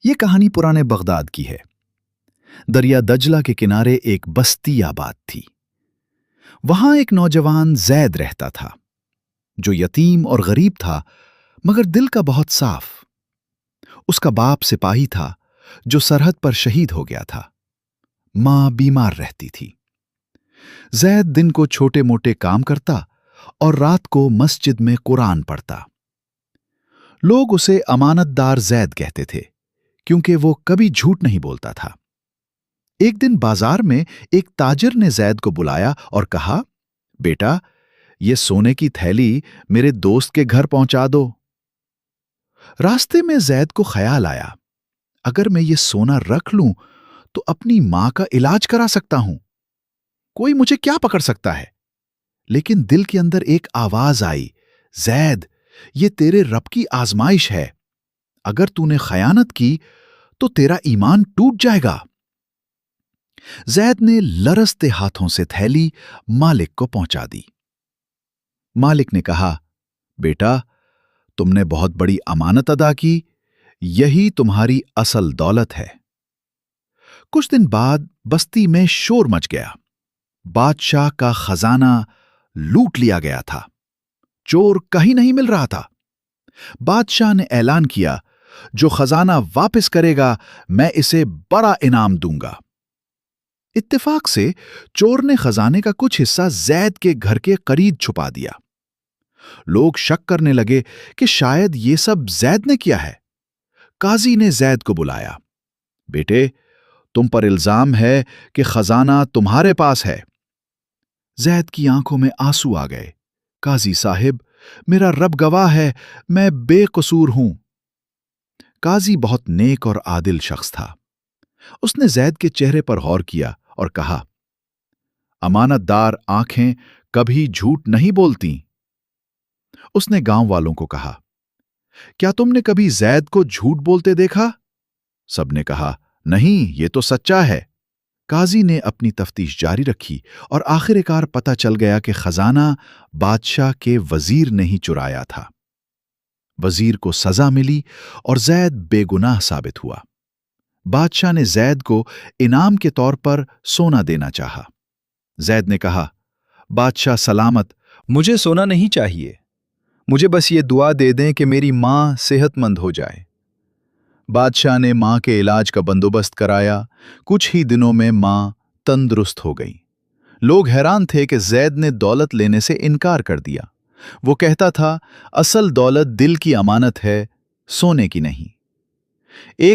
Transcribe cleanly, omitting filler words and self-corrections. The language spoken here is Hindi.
ये कहानी पुराने बगदाद की है। दरिया दजला के किनारे एक बस्ती आबाद थी। वहां एक नौजवान जैद रहता था, जो यतीम और गरीब था, मगर दिल का बहुत साफ। उसका बाप सिपाही था, जो सरहद पर शहीद हो गया था। मां बीमार रहती थी। जैद दिन को छोटे मोटे काम करता और रात को मस्जिद में कुरान पढ़ता। लोग उसे अमानतदार जैद कहते थे, क्योंकि वो कभी झूठ नहीं बोलता था। एक दिन बाजार में एक ताजिर ने जैद को बुलाया और कहा, बेटा, ये सोने की थैली मेरे दोस्त के घर पहुंचा दो। रास्ते में जैद को ख्याल आया, अगर मैं ये सोना रख लूं तो अपनी मां का इलाज करा सकता हूं। कोई मुझे क्या पकड़ सकता है? लेकिन दिल के अंदर एक आवाज आई, जैद, ये तेरे रब की आजमाइश है। अगर तूने खयानत की तो तेरा ईमान टूट जाएगा। जैद ने लरसते हाथों से थैली मालिक को पहुंचा दी। मालिक ने कहा, बेटा, तुमने बहुत बड़ी अमानत अदा की, यही तुम्हारी असल दौलत है। कुछ दिन बाद बस्ती में शोर मच गया। बादशाह का खजाना लूट लिया गया था। चोर कहीं नहीं मिल रहा था। बादशाह ने ऐलान किया, जो खजाना वापस करेगा मैं इसे बड़ा इनाम दूंगा। इत्तेफाक से चोर ने खजाने का कुछ हिस्सा जैद के घर के करीब छुपा दिया। लोग शक करने लगे कि शायद ये सब जैद ने किया है। काजी ने जैद को बुलाया। बेटे, तुम पर इल्जाम है कि खजाना तुम्हारे पास है। जैद की आंखों में आंसू आ गए। काजी साहिब, मेरा रब गवाह है, मैं बेकसूर हूं। काजी बहुत नेक और आदिल शख्स था। उसने जैद के चेहरे पर गौर किया और कहा, अमानतदार आंखें कभी झूठ नहीं बोलती। उसने गांव वालों को कहा, क्या तुमने कभी जैद को झूठ बोलते देखा? सबने कहा, नहीं, ये तो सच्चा है। काजी ने अपनी तफ्तीश जारी रखी और आखिरकार पता चल गया कि खजाना बादशाह के वजीर ने ही चुराया था। वजीर को सजा मिली और जैद बेगुनाह साबित हुआ। बादशाह ने जैद को इनाम के तौर पर सोना देना चाहा। जैद ने कहा, बादशाह सलामत, मुझे सोना नहीं चाहिए। मुझे बस ये दुआ दे दें कि मेरी मां सेहतमंद हो जाए। बादशाह ने मां के इलाज का बंदोबस्त कराया। कुछ ही दिनों में मां तंदुरुस्त हो गई। लोग हैरान थे कि जैद ने दौलत लेने से इनकार कर दिया। वो कहता था, असल दौलत दिल की अमानत है, सोने की नहीं। एक